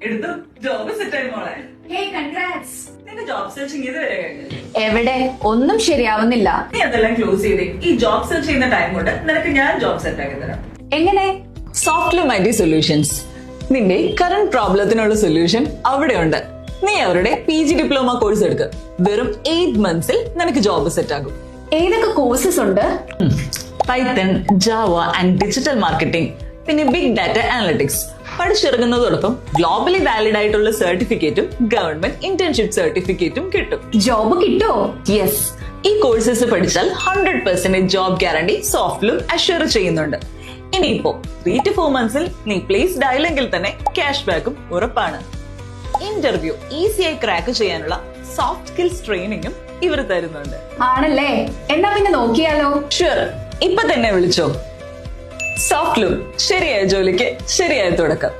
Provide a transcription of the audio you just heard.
എടുത്തു job set ആയി മോളെ. Hey, congrats. നിന്റെ ജോബ് സെർച്ചിങ് ഇതുവരെ കഴിഞ്ഞു. എവിടെ ഒന്നും ശരിയാവുന്നില്ല. നീ അതെല്ലാം ക്ലോസ് ചെയ്തേ. ഈ ജോബ് സെർച്ച് ചെയ്യുന്ന ടൈം കൊണ്ട് നിനക്ക് ഞാൻ ജോബ് സെറ്റ് ആക്കി തരാം. എങ്ങനെ? Softloom I T solutions. നിന്റെ കറന്റ് പ്രോബ്ലത്തിനുള്ള സൊല്യൂഷൻ അവിടെയുണ്ട്. നീ അവരുടെ PG ഡിപ്ലോമ കോഴ്സ് എടുക്കുക. വെറും 8 monthsൽ നിനക്ക് ജോബ് സെറ്റ് ആകും. ഏതൊക്കെ കോഴ്സസ് ഉണ്ട്? Python, Java and digital marketing, പിന്നെ ബിഗ് ഡാറ്റ അനലിറ്റിക്സ്. പഠിച്ചിറങ്ങുന്നതോടൊപ്പം ഗ്ലോബലി വാലിഡ് ആയിട്ടുള്ള സർട്ടിഫിക്കറ്റും ഗവൺമെന്റ് ഇന്റേൺഷിപ്പ് സർട്ടിഫിക്കറ്റും കിട്ടും. ജോബ് കിട്ടുമോ? യെസ്, ഈ കോഴ്സസ് പഠിച്ചാൽ 100% ജോബ് ഗ്യാരണ്ടി സോഫ്റ്റ്ലൂം അഷ്വർ ചെയ്യുന്നുണ്ട്. ഇനിയിപ്പോ 3 to 4 monthsൽ നീ പ്ലേസ്ഡ് ആയില്ലെങ്കിൽ തന്നെ ക്യാഷ് ബാക്കും ഉറപ്പാണ്. ഇന്റർവ്യൂ ഈസിയായി ക്രാക്ക് ചെയ്യാനുള്ള സോഫ്റ്റ് സ്കിൽസ് ട്രെയിനിങ്ങും ഇവർ തരുന്നുണ്ട്. ആണല്ലേ? എന്നാ പിന്നെ നോക്കിയാലോ? ഷുവർ, ഇപ്പൊ തന്നെ വിളിച്ചോ. സോഫ്റ്റ്ലൂം, ശരിയായ ജോലിക്ക് ശരിയായ തുടക്കം.